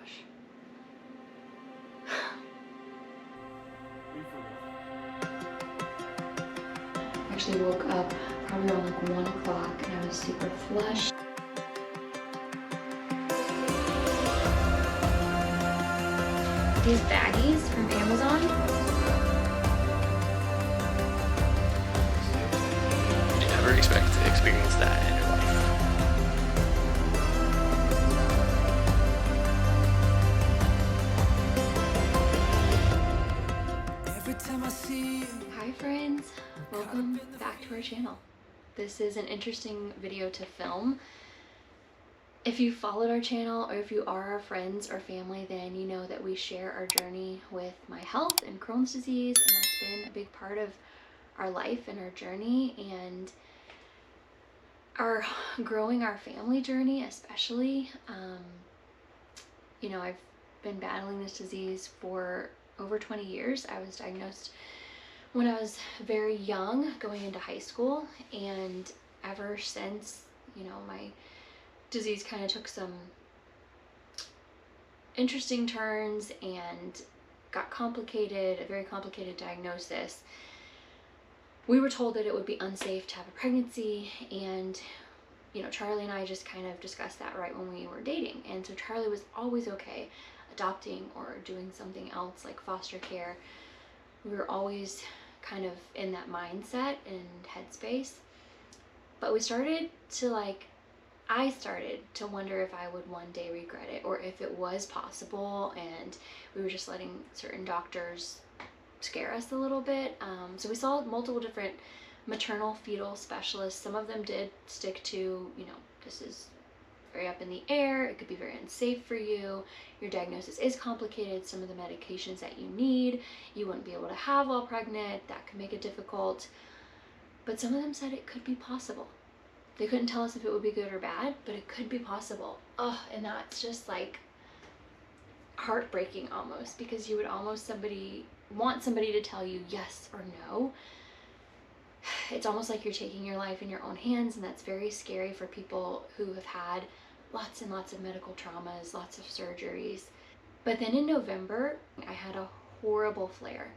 gosh. Actually woke up probably around like 1 o'clock and I was super flushed. These baggies from Amazon. You never expect to experience that in your life. Every time I see you. Hi friends, welcome back to our channel. This is an interesting video to film. If you followed our channel or if you are our friends or family, then you know that we share our journey with my health and Crohn's disease, and that's been a big part of our life and our journey and our growing our family journey especially. You know, I've been battling this disease for over 20 years. I was diagnosed when I was very young, going into high school, and ever since, you know, my disease kind of took some interesting turns and got complicated, a very complicated diagnosis. We were told that it would be unsafe to have a pregnancy, and you know, Charlie and I just kind of discussed that right when we were dating, and so Charlie was always okay adopting or doing something else like foster care. We were always kind of in that mindset and headspace, but we started to I started to wonder if I would one day regret it or if it was possible, and we were just letting certain doctors scare us a little bit. So we saw multiple different maternal fetal specialists. Some of them did stick to, you know, this is very up in the air, it could be very unsafe for you, your diagnosis is complicated, some of the medications that you need you wouldn't be able to have while pregnant, that could make it difficult. But some of them said it could be possible. They couldn't tell us if it would be good or bad, but it could be possible. Oh, and that's just like heartbreaking almost, because you would almost want somebody to tell you yes or no. It's almost like you're taking your life in your own hands, and that's very scary for people who have had lots and lots of medical traumas, lots of surgeries. But then in November, I had a horrible flare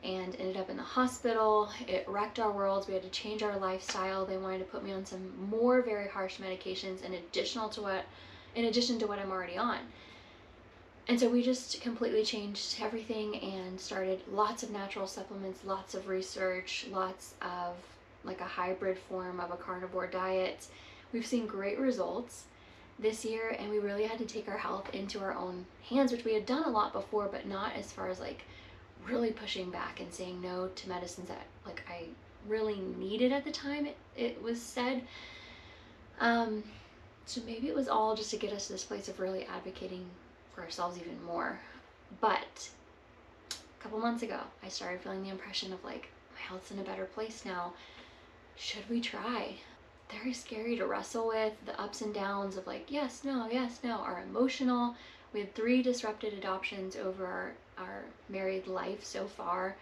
and ended up in the hospital. It wrecked our worlds. We had to change our lifestyle. They wanted to put me on some more very harsh medications in addition to what I'm already on. And so we just completely changed everything and started lots of natural supplements, lots of research, lots of like a hybrid form of a carnivore diet. We've seen great results this year, and we really had to take our health into our own hands, which we had done a lot before, but not as far as like really pushing back and saying no to medicines that like I really needed at the time it was said. So maybe it was all just to get us to this place of really advocating for ourselves even more. But a couple months ago, I started feeling the impression of like, my health's in a better place now. Should we try? Very scary to wrestle with. The ups and downs of like, yes, no, are emotional. We had 3 disrupted adoptions over our married life so far,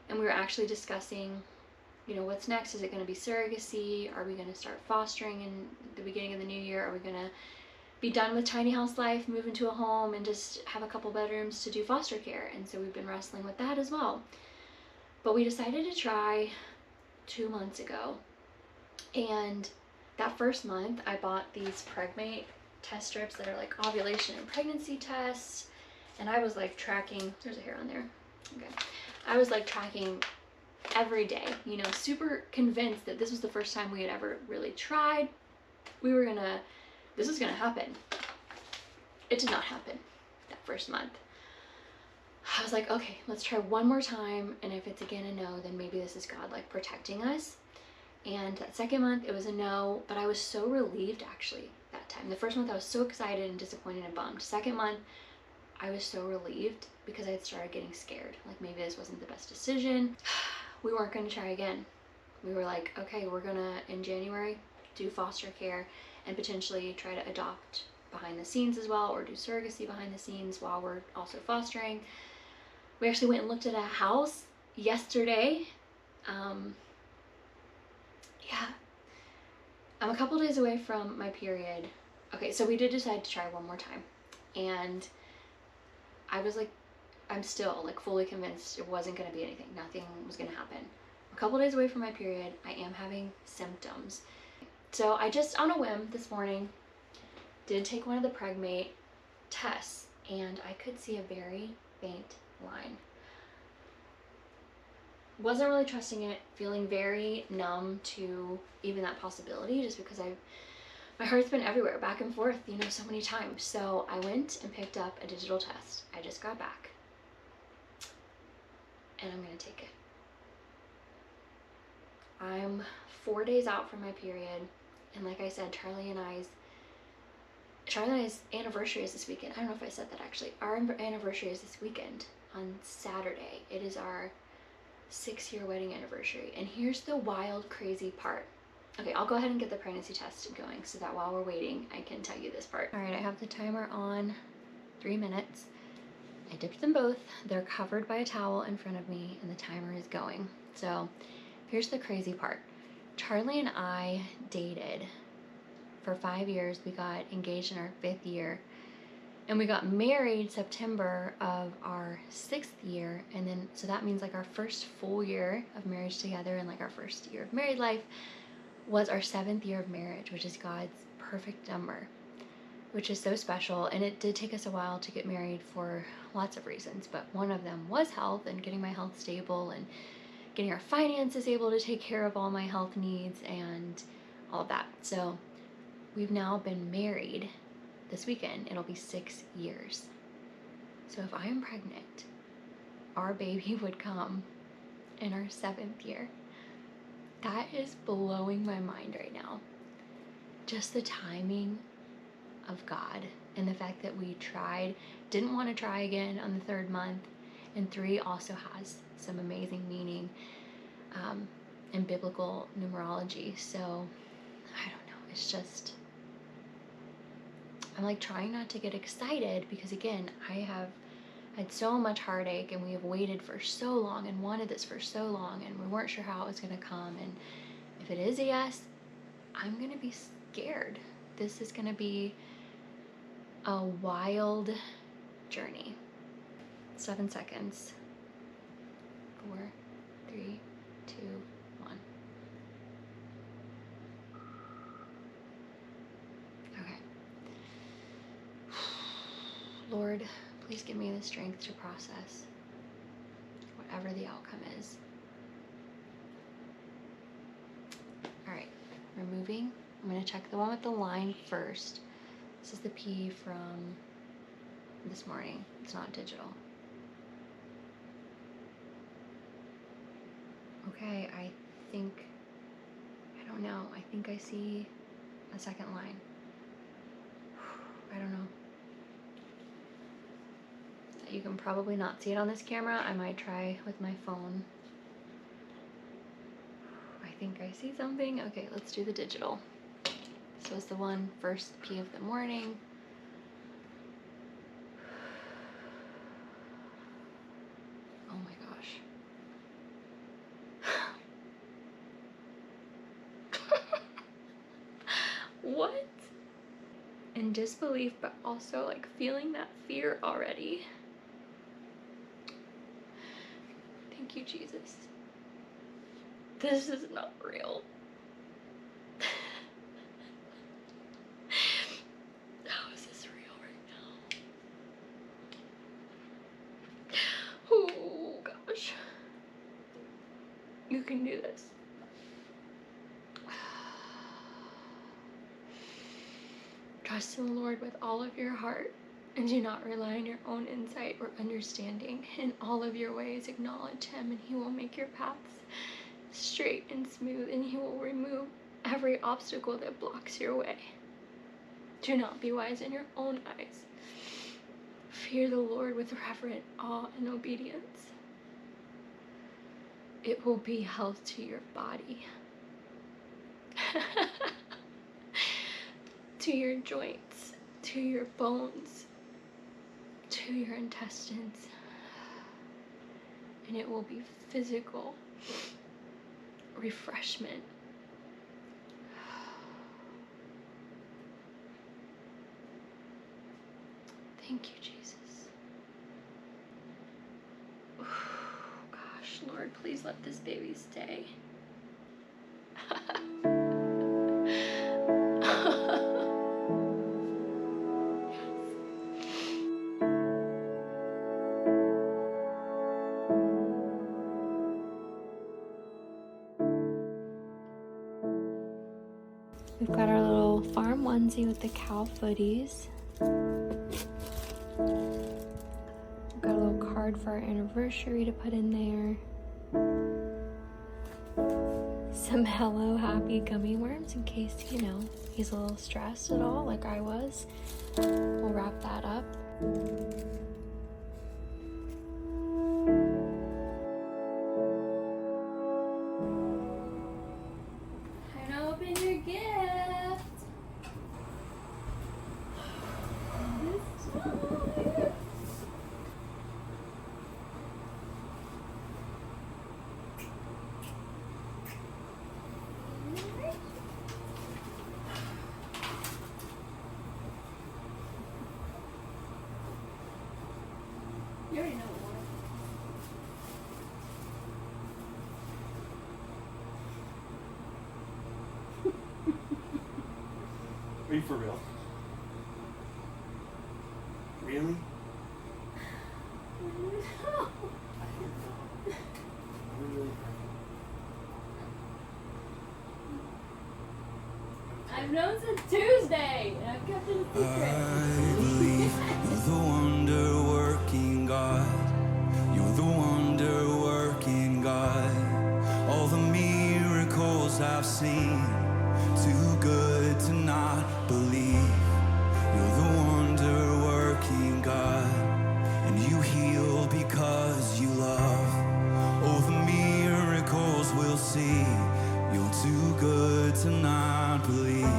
and we were actually discussing, you know, what's next. Is it going to be surrogacy? Are we going to start fostering in the beginning of the new year? Are we going to be done with tiny house life, move into a home, and just have a couple bedrooms to do foster care? And so we've been wrestling with that as well. But we decided to try 2 months ago, and that first month I bought these Pregmate test strips that are like ovulation and pregnancy tests, and I was like tracking, there's a hair on there, okay, I was like tracking every day, you know, super convinced that this was the first time we had ever really tried. This was gonna happen. It did not happen that first month. I was like, okay, let's try one more time, and if it's again a no, then maybe this is God like protecting us. And that second month it was a no, but I was so relieved actually that time. The first month I was so excited and disappointed and bummed. Second month I was so relieved because I had started getting scared, like maybe this wasn't the best decision. We weren't going to try again. We were like, okay, we're gonna in January do foster care and potentially try to adopt behind the scenes as well, or do surrogacy behind the scenes while we're also fostering. We actually went and looked at a house yesterday. Yeah, I'm a couple days away from my period. Okay, so we did decide to try one more time. And I was like, I'm still like fully convinced it wasn't going to be anything. Nothing was going to happen. A couple days away from my period, I am having symptoms. So I just, on a whim this morning, did take one of the Pregmate tests, and I could see a very faint line. Wasn't really trusting it, feeling very numb to even that possibility, just because my heart's been everywhere, back and forth, you know, so many times. So I went and picked up a digital test. I just got back, and I'm gonna take it. I'm 4 days out from my period, and like I said, Charlie and I's anniversary is this weekend. I don't know if I said that actually. Our anniversary is this weekend on Saturday. It is our 6-year wedding anniversary. And here's the wild, crazy part. Okay, I'll go ahead and get the pregnancy test going so that while we're waiting, I can tell you this part. All right, I have the timer on 3 minutes. I dipped them both. They're covered by a towel in front of me, and the timer is going. So here's the crazy part. Charlie and I dated for 5 years. We got engaged in our 5th year, and we got married September of our 6th year. And then, so that means like our first full year of marriage together, and like our first year of married life was our 7th year of marriage, which is God's perfect number, which is so special. And it did take us a while to get married for lots of reasons, but one of them was health, and getting my health stable, and getting our finances able to take care of all my health needs and all of that. So we've now been married. This weekend, it'll be 6 years. So if I am pregnant, our baby would come in our 7th year. That is blowing my mind right now. Just the timing of God, and the fact that we tried, didn't want to try again on the 3rd month, and 3 also has some amazing meaning in biblical numerology. So I don't know, it's just, I'm like trying not to get excited, because again, I have had so much heartache, and we have waited for so long and wanted this for so long, and we weren't sure how it was going to come. And if it is a yes, I'm going to be scared. This is going to be a wild journey. 7 seconds. 4, 3, 2, 1. Okay. Lord, please give me the strength to process whatever the outcome is. All right, removing. I'm going to check the one with the line first. This is the P from this morning. It's not digital. Okay, I don't know. I think I see a second line. I don't know. You can probably not see it on this camera. I might try with my phone. I think I see something. Okay, let's do the digital. So it's the one first P of the morning. Oh my gosh. What? In disbelief, but also like feeling that fear already. Thank you, Jesus. This is not real. How is this real right now? Oh gosh. You can do this. Trust in the Lord with all of your heart, and do not rely on your own insight or understanding. In all of your ways acknowledge Him, and He will make your paths straight and smooth, and He will remove every obstacle that blocks your way. Do not be wise in your own eyes. Fear the Lord with reverent awe and obedience. It will be health to your body, to your joints, to your bones, to your intestines, and it will be physical refreshment. Thank you, Jesus. Gosh, Lord, please let this baby stay. We've got our little farm onesie with the cow footies. We've got a little card for our anniversary to put in there. Some Hello Happy gummy worms in case, you know, he's a little stressed at all, like I was. We'll wrap that up. Time to open your gift. This time. You already know what. Are you for real? Really? I've known since Tuesday, and I've kept it a secret. I believe you're the wonder-working God. You're the wonder-working God. All the miracles I've seen, too good to not believe. You're the wonder-working God, and you heal because you love. All the miracles we'll see. You're too good to not believe.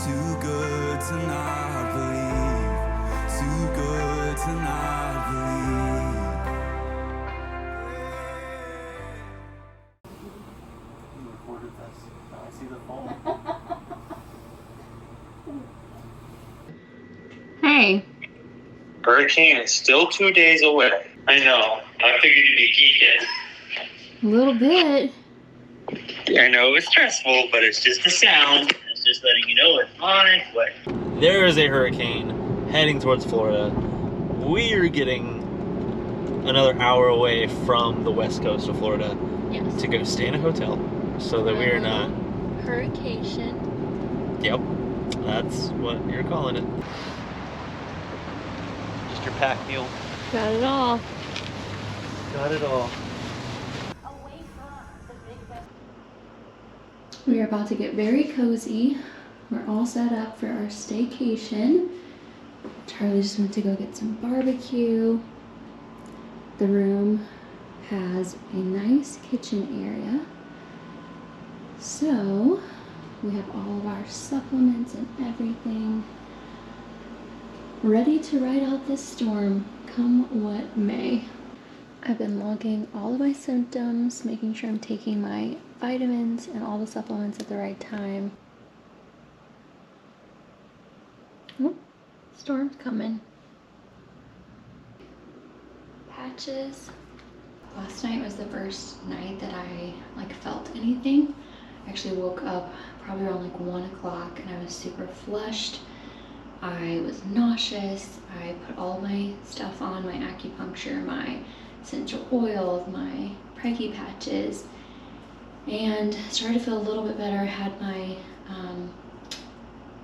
Too good to not believe. Too good to not believe. You recorded this. Now I see the phone. Hey. Hurricane is still 2 days away. I know. I figured you'd be geeking. A little bit. I know it's stressful, but it's just a sound. It's just letting you know it's on its way. There is a hurricane heading towards Florida. We're getting another hour away from the west coast of Florida Yes. to go stay in a hotel so that we are not. Hurricane. Yep, that's what you're calling it. Just your pack mule. Got it all. Got it all. We are about to get very cozy. We're all set up for our staycation. Charlie just went to go get some barbecue. The room has a nice kitchen area. So we have all of our supplements and everything ready to ride out this storm, come what may. I've been logging all of my symptoms, making sure I'm taking my vitamins and all the supplements at the right time. Oh, storm's coming. Patches. Last night was the first night that I felt anything. I actually woke up probably around 1 o'clock and I was super flushed. I was nauseous. I put all my stuff on, my acupuncture, my essential oils, my preggy patches, and started to feel a little bit better. I had my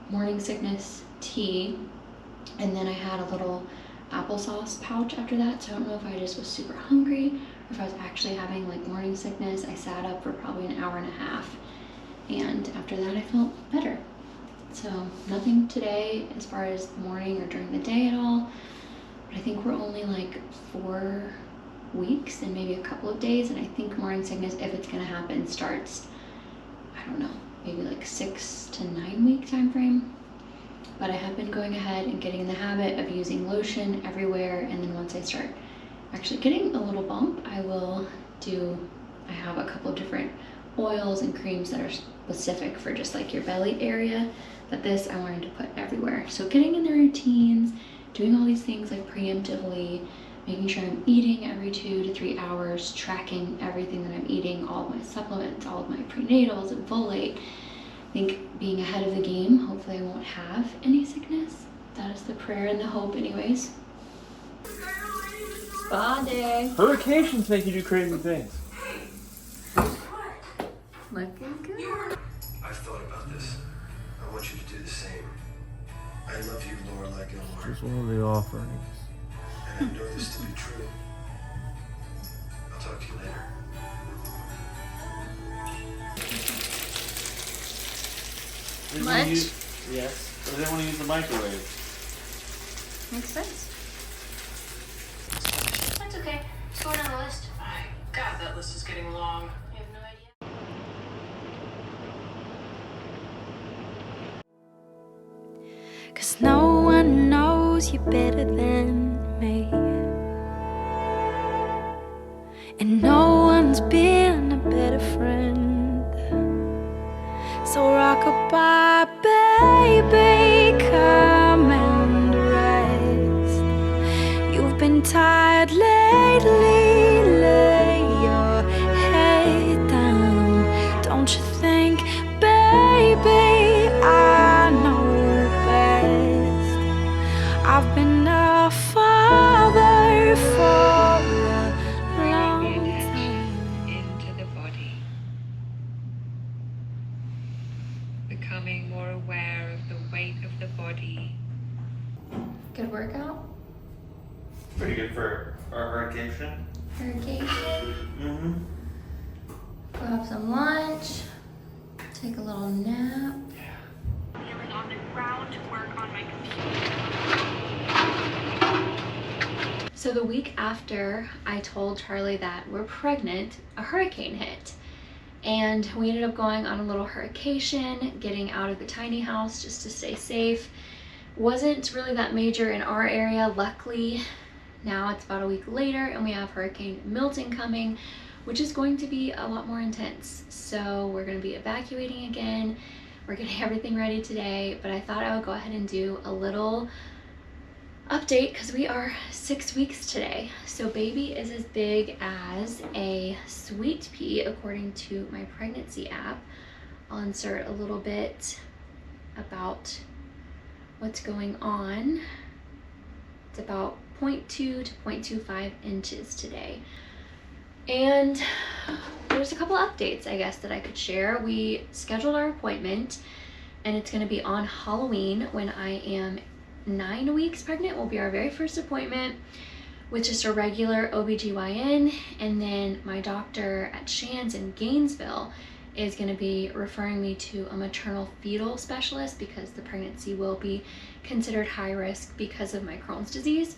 morning sickness tea, and then I had a little applesauce pouch after that. So I don't know if I just was super hungry or if I was actually having morning sickness. I sat up for probably an hour and a half, and after that I felt better. So nothing today as far as the morning or during the day at all. But I think we're only 4 weeks and maybe a couple of days, and I think morning sickness, if it's gonna happen, starts, I don't know, maybe 6 to 9 week time frame. But I have been going ahead and getting in the habit of using lotion everywhere, and then once I start actually getting a little bump, I have a couple of different oils and creams that are specific for just your belly area, but this I wanted to put everywhere. So getting in the routines, doing all these things like preemptively, making sure I'm eating every 2 to 3 hours, tracking everything that I'm eating, all of my supplements, all of my prenatals and folate. I think being ahead of the game, hopefully I won't have any sickness. That is the prayer and the hope anyways. Spa day. Hurricanes make you do crazy things. Looking good. I've thought about this. I want you to do the same. I love you, Lorelai Gilmore, Just one of the offerings. and I know this to be true. I'll talk to you later. Much? Yes. Or they want to use the microwave. Makes sense. That's okay. It's going on the list. God, that list is getting long. I have no idea. Cause no one knows you better than me, and no one's been a better friend. So rock-a-bye, baby, come and rest. You've been tired lately, lay your head down. Don't you think, baby, I know best. I've been a father for a long time. Into the body. Becoming more aware of the weight of the body. Good workout. Pretty good for our hurricane. Hurricane. Mm-hmm. Go have some lunch. Take a little nap. Kneeling on the ground to work on my computer. So the week after I told Charlie that we're pregnant, a hurricane hit. And we ended up going on a little hurrication, getting out of the tiny house just to stay safe. Wasn't really that major in our area, luckily. Now it's about a week later and we have Hurricane Milton coming, which is going to be a lot more intense. So we're going to be evacuating again. We're getting everything ready today, but I thought I would go ahead and do a little update because we are 6 weeks today. So baby is as big as a sweet pea according to my pregnancy app. I'll insert a little bit about what's going on. It's about 0.2 to 0.25 inches today. And there's a couple updates, I guess, that I could share. We scheduled our appointment and it's going to be on Halloween when I am 9 weeks pregnant. Will be our very first appointment with just a regular OBGYN, and then my doctor at Shands in Gainesville is going to be referring me to a maternal fetal specialist because the pregnancy will be considered high risk because of my Crohn's disease.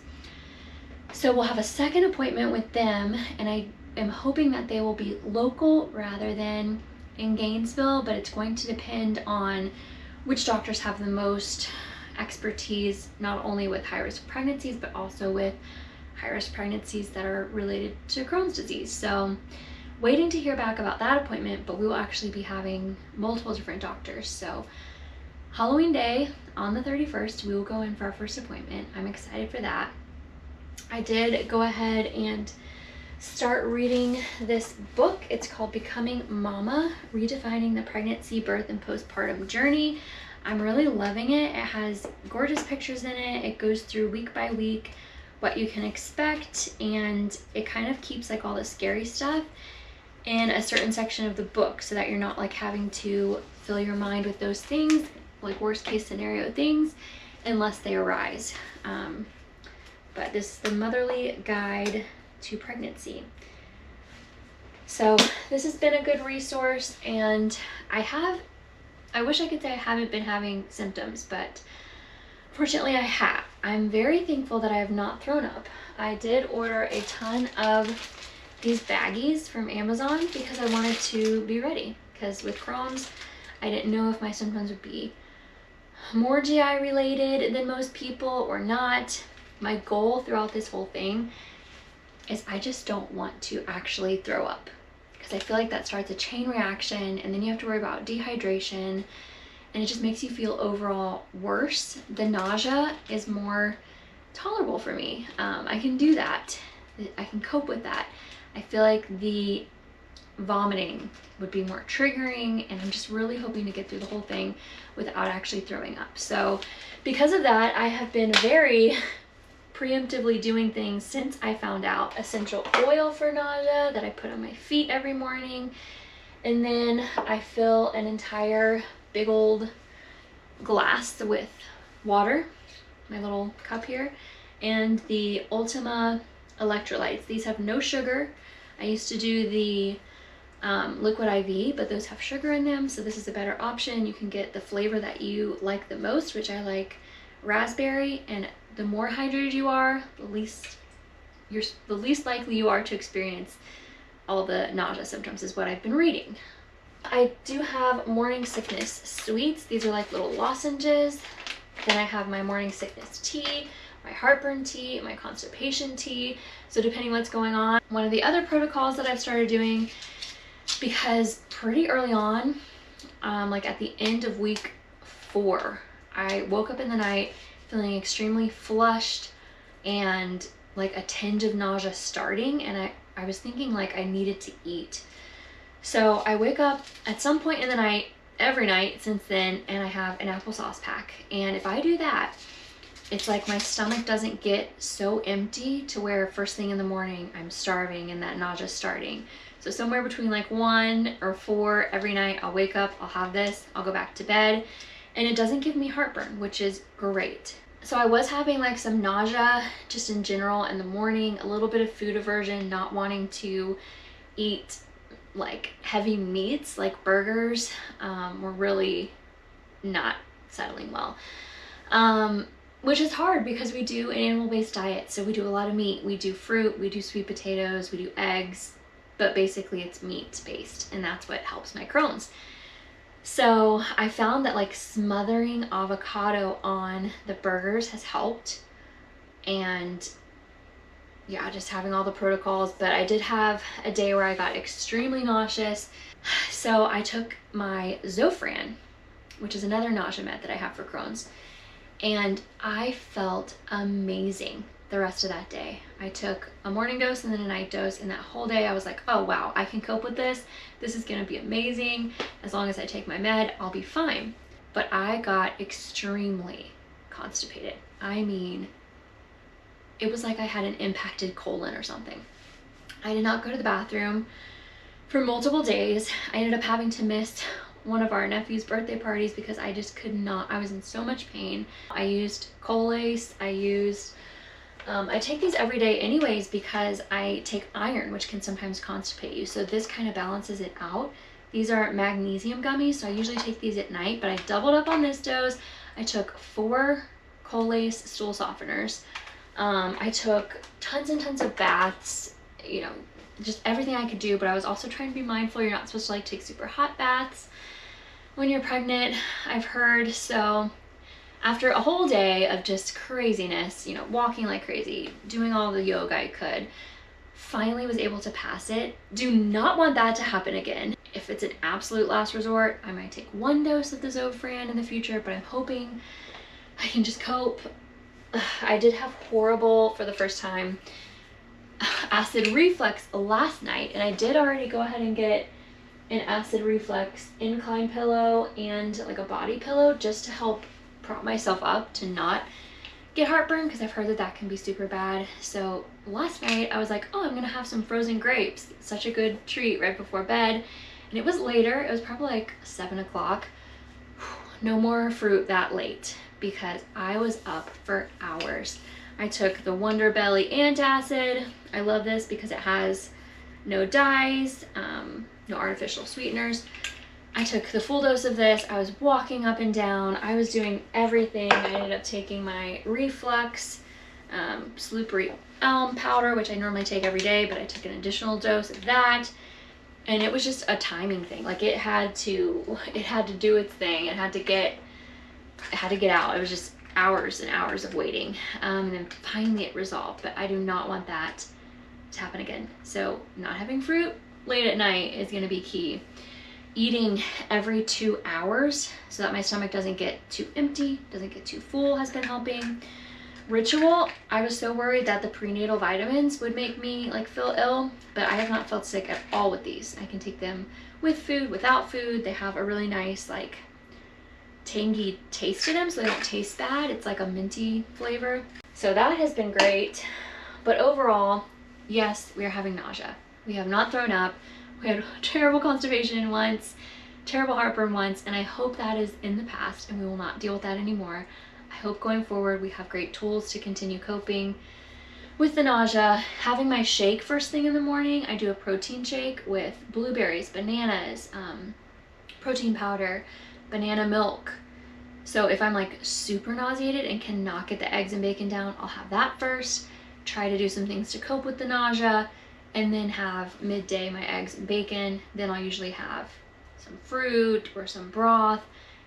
So we'll have a second appointment with them, and I am hoping that they will be local rather than in Gainesville, but it's going to depend on which doctors have the most expertise, not only with high-risk pregnancies, but also with high-risk pregnancies that are related to Crohn's disease. So waiting to hear back about that appointment, but we will actually be having multiple different doctors. So Halloween day on the 31st, we will go in for our first appointment. I'm excited for that. I did go ahead and start reading this book. It's called Becoming Mama, Redefining the Pregnancy, Birth, and Postpartum Journey. I'm really loving it. It has gorgeous pictures in it. It goes through week by week what you can expect, and it kind of keeps like all the scary stuff in a certain section of the book so that you're not like having to fill your mind with those things, like worst case scenario things, unless they arise. But this is the Motherly Guide to Pregnancy. So this has been a good resource, and I wish I could say I haven't been having symptoms, but fortunately I have. I'm very thankful that I have not thrown up. I did order a ton of these baggies from Amazon because I wanted to be ready, because with Crohn's, I didn't know if my symptoms would be more GI related than most people or not. My goal throughout this whole thing is I just don't want to actually throw up, because I feel like that starts a chain reaction, and then you have to worry about dehydration, and it just makes you feel overall worse. The nausea is more tolerable for me. I can do that. I can cope with that. I feel like the vomiting would be more triggering, and I'm just really hoping to get through the whole thing without actually throwing up. So because of that, I have been very preemptively doing things since I found out. Essential oil for nausea that I put on my feet every morning, and then I fill an entire big old glass with water, my little cup here, and the Ultima electrolytes. These have no sugar. I used to do the liquid IV, but those have sugar in them, so this is a better option. You can get the flavor that you like the most, which I like raspberry, and the more hydrated you are, the least likely you are to experience all the nausea symptoms, is what I've been reading. I do have morning sickness sweets. These are like little lozenges. Then I have my morning sickness tea, my heartburn tea, my constipation tea. So depending what's going on. One of the other protocols that I've started doing, because pretty early on, like at the end of week 4, I woke up in the night feeling extremely flushed and like a tinge of nausea starting, and I was thinking like I needed to eat. So I wake up at some point in the night every night since then, and I have an applesauce pack, and if I do that, it's like my stomach doesn't get so empty to where first thing in the morning I'm starving and that nausea starting. So somewhere between like 1 or 4 every night, I'll wake up, I'll have this, I'll go back to bed, and it doesn't give me heartburn, which is great. So I was having like some nausea just in general in the morning, a little bit of food aversion, not wanting to eat like heavy meats like burgers, were really not settling well. Which is hard because we do an animal-based diet. So we do a lot of meat, we do fruit, we do sweet potatoes, we do eggs, but basically it's meat-based, and that's what helps my Crohn's. So I found that like smothering avocado on the burgers has helped, and yeah, just having all the protocols. But I did have a day where I got extremely nauseous, so I took my Zofran, which is another nausea med that I have for Crohn's, and I felt amazing the rest of that day. I took a morning dose and then a night dose, and that whole day I was like, oh wow, I can cope with this. This is gonna be amazing. As long as I take my med, I'll be fine. But I got extremely constipated. I mean, it was like I had an impacted colon or something. I did not go to the bathroom for multiple days. I ended up having to miss one of our nephew's birthday parties because I just could not. I was in so much pain. I used Colace. I take these every day anyways because I take iron, which can sometimes constipate you. So this kind of balances it out. These are magnesium gummies, so I usually take these at night, but I doubled up on this dose. I took 4 Colace stool softeners. I took tons and tons of baths, you know, just everything I could do, but I was also trying to be mindful. You're not supposed to like take super hot baths when you're pregnant, I've heard. So after a whole day of just craziness, you know, walking like crazy, doing all the yoga I could, finally was able to pass it. Do not want that to happen again. If it's an absolute last resort, I might take 1 dose of the Zofran in the future, but I'm hoping I can just cope. I did have horrible, for the first time, acid reflux last night, and I did already go ahead and get an acid reflux incline pillow and like a body pillow just to help prop myself up to not get heartburn, because I've heard that that can be super bad. So last night I was like, oh, I'm gonna have some frozen grapes. It's such a good treat right before bed. And it was later, it was probably like 7 o'clock. No more fruit that late because I was up for hours. I took the Wonder Belly antacid. I love this because it has no dyes, no artificial sweeteners. I took the full dose of this. I was walking up and down. I was doing everything. I ended up taking my reflux slippery elm powder, which I normally take every day, but I took an additional dose of that. And it was just a timing thing. Like it had to do its thing. It had to get out. It was just hours and hours of waiting. And then finally it resolved, but I do not want that to happen again. So not having fruit late at night is gonna be key. Eating every 2 hours so that my stomach doesn't get too empty, doesn't get too full has been helping. ritual, I was so worried that the prenatal vitamins would make me like feel ill, but I have not felt sick at all with these. I can take them with food, without food. They have a really nice like tangy taste to them, so they don't taste bad. It's like a minty flavor. So that has been great. But overall, yes, we are having nausea. We have not thrown up. We had terrible constipation once, terrible heartburn once, and I hope that is in the past and we will not deal with that anymore. I hope going forward we have great tools to continue coping with the nausea. Having my shake first thing in the morning, I do a protein shake with blueberries, bananas, protein powder, banana milk. So if I'm like super nauseated and cannot get the eggs and bacon down, I'll have that first, try to do some things to cope with the nausea, and then have midday my eggs and bacon. Then I'll usually have some fruit or some broth,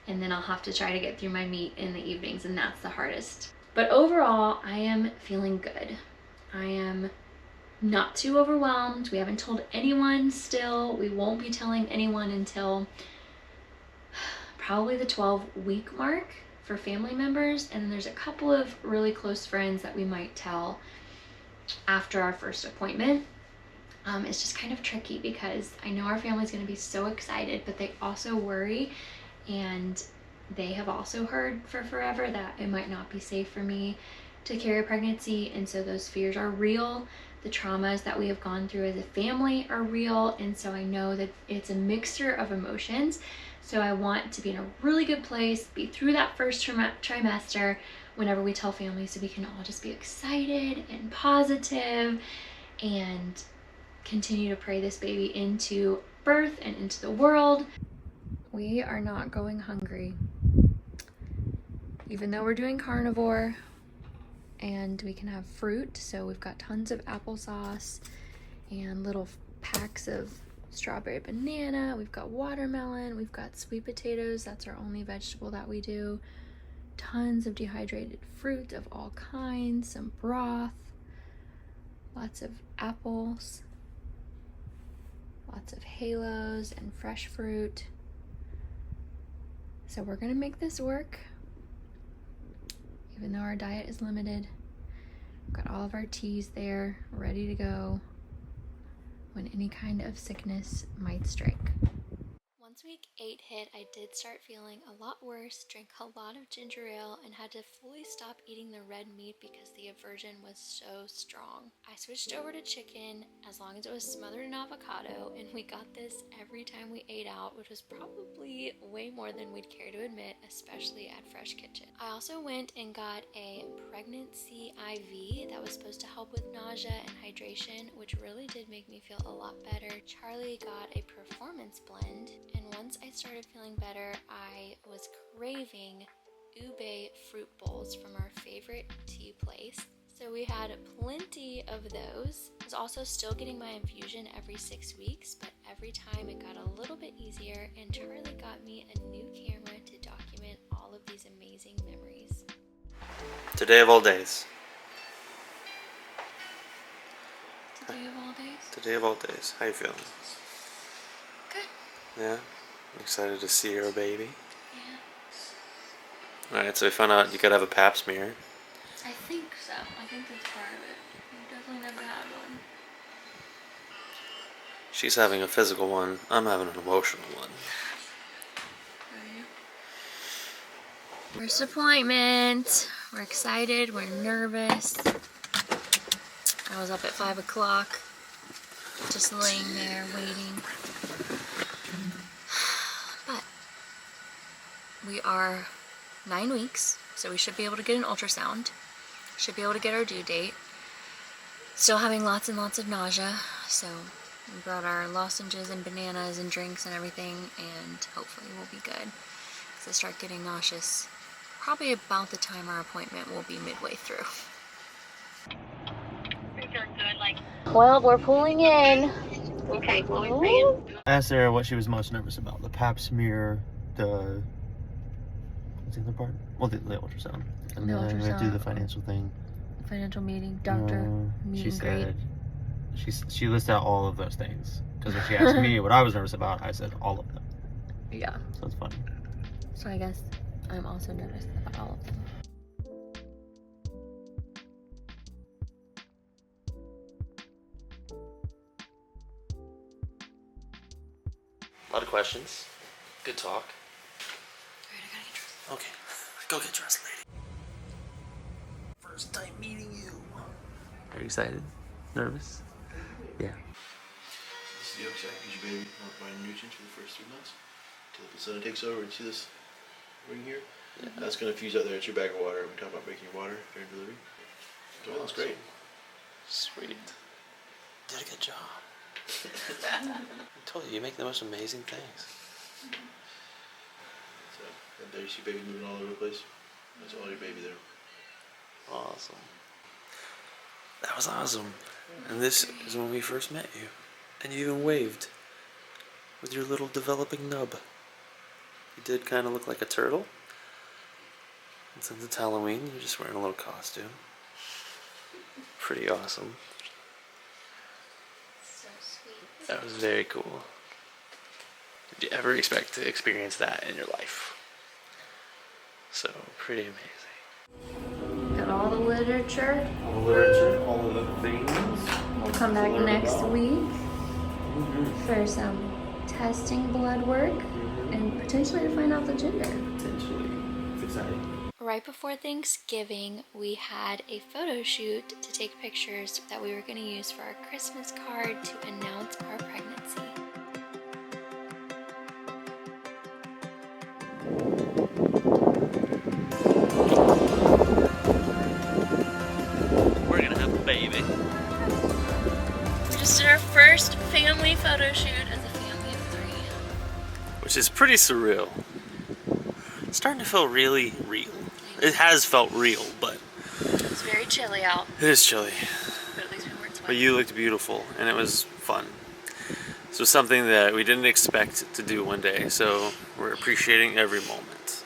and then I'll have to try to get through my meat in the evenings, and that's the hardest. But overall, I am feeling good. I am not too overwhelmed. We haven't told anyone still. We won't be telling anyone until probably the 12-week mark for family members, and then there's a couple of really close friends that we might tell after our first appointment. It's just kind of tricky because I know our family's going to be so excited, but they also worry, and they have also heard for forever that it might not be safe for me to carry a pregnancy, and so those fears are real. The traumas that we have gone through as a family are real, and so I know that it's a mixture of emotions. So I want to be in a really good place, be through that first trimester whenever we tell families, so we can all just be excited and positive and continue to pray this baby into birth and into the world. We are not going hungry, even though we're doing carnivore, and we can have fruit. So we've got tons of applesauce and little packs of strawberry banana. We've got watermelon. We've got sweet potatoes. That's our only vegetable that we do. Tons of dehydrated fruit of all kinds, some broth, lots of apples, lots of halos and fresh fruit. So we're gonna make this work, even though our diet is limited. We've got all of our teas there, ready to go when any kind of sickness might strike. Once week 8 hit, I did start feeling a lot worse, drank a lot of ginger ale, and had to fully stop eating the red meat because the aversion was so strong. I switched over to chicken as long as it was smothered in avocado, and we got this every time we ate out, which was probably way more than we'd care to admit, especially at Fresh Kitchen. I also went and got a pregnancy IV that was supposed to help with nausea and hydration, which really did make me feel a lot better. Charlie got a performance blend, and once I started feeling better, I was craving ube fruit bowls from our favorite tea place. So we had plenty of those. I was also still getting my infusion every 6 weeks, but every time it got a little bit easier, and Charlie got me a new camera to document all of these amazing memories. Today of all days. Today of all days? Today of all days. How you feeling? Good. Yeah? Excited to see your baby? Yeah. Alright, so we found out you gotta have a pap smear. I think so. I think that's part of it. I've definitely never had one. She's having a physical one. I'm having an emotional one. First appointment. We're excited. We're nervous. I was up at 5 o'clock, just laying there waiting. But we are 9 weeks, so we should be able to get an ultrasound. Should be able to get our due date. Still having lots and lots of nausea, so we brought our lozenges and bananas and drinks and everything, and hopefully we'll be good. Because I start getting nauseous probably about the time our appointment will be midway through. Are you feeling good? Like, Well, we're pulling in. okay, well, we're saying. I asked Sarah what she was most nervous about. The pap smear, what's the other part? Well, the ultrasound. And The then I'm gonna do the ultrasound. financial thing. Financial meeting, doctor, meet She and greet. said, she listed out all of those things. Because when she asked me what I was nervous about, I said all of them. Yeah. So it's funny. So I guess I'm also nervous about all of them. A lot of questions. Good talk. Alright, I gotta get dressed. Okay, go get dressed, lady. First time meeting you. Are you excited? Nervous? Yeah. This is the upside. Use your baby not buying nutrients for the first 3 months. Until the placenta takes over. You see this ring here? Yeah. That's going to fuse out there. It's your bag of water. We talk about making your water during delivery. So that's great. Sweet. Did a good job. I told you, you make the most amazing things. So, and there you see baby moving all over the place. That's all your baby there. Awesome. That was awesome. And this is when we first met you. And you even waved with your little developing nub. You did kind of look like a turtle. And since it's Halloween, you're just wearing a little costume. Pretty awesome. So sweet. That was very cool. Did you ever expect to experience that in your life? So, pretty amazing. Got all the literature. All the literature, all of the things. We'll come back next week for some testing blood work and potentially to find out the gender. Potentially. It's exciting. Right before Thanksgiving, we had a photo shoot to take pictures that we were going to use for our Christmas card to announce our pregnancy. We're gonna have a baby. We just did our first family photo shoot as a family of 3. Which is pretty surreal. It's starting to feel really real. It has felt real, but It's very chilly out, it is chilly. but at least we weren't But sweating. you looked beautiful, and it was fun. This was something that we didn't expect to do one day, so we're appreciating every moment.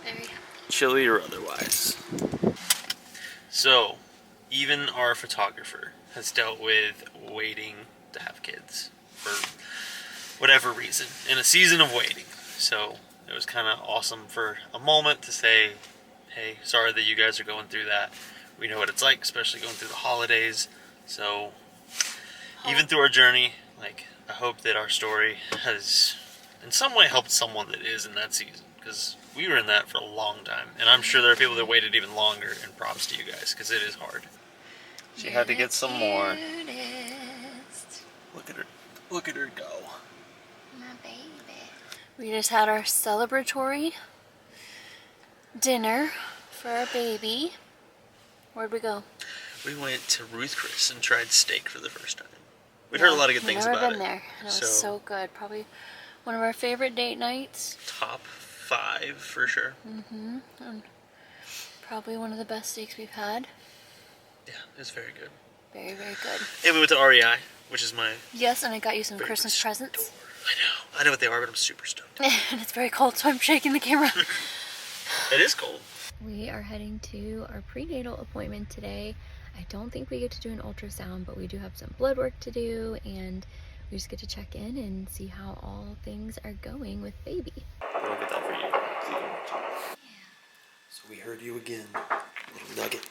Very happy. Chilly or otherwise. So, even our photographer has dealt with waiting to have kids for whatever reason, in a season of waiting. So, it was kind of awesome for a moment to say, hey, sorry that you guys are going through that. We know what it's like, especially going through the holidays. So, even through our journey, like, I hope that our story has in some way helped someone that is in that season, because we were in that for a long time, and I'm sure there are people that waited even longer, and props to you guys, because it is hard. She had to get some more. Look at her go. My baby. We just had our celebratory dinner for our baby. Where'd we go? We went to Ruth Chris and tried steak for the first time. We'd heard a lot of good things about it. Never been there, and it was so good. Probably one of our favorite date nights. Top 5 for sure. And probably one of the best steaks we've had. Yeah, it was very good. Very, very good. And we went to REI, which is my Yes, and I got you some favorite Christmas presents. store. I know what they are, but I'm super stoked. And it's very cold, so I'm shaking the camera. It is cold. We are heading to our prenatal appointment today. I don't think we get to do an ultrasound, but we do have some blood work to do, and we just get to check in and see how all things are going with baby. I'll get that for you. So you can watch it. Yeah. So we heard you again, little nugget.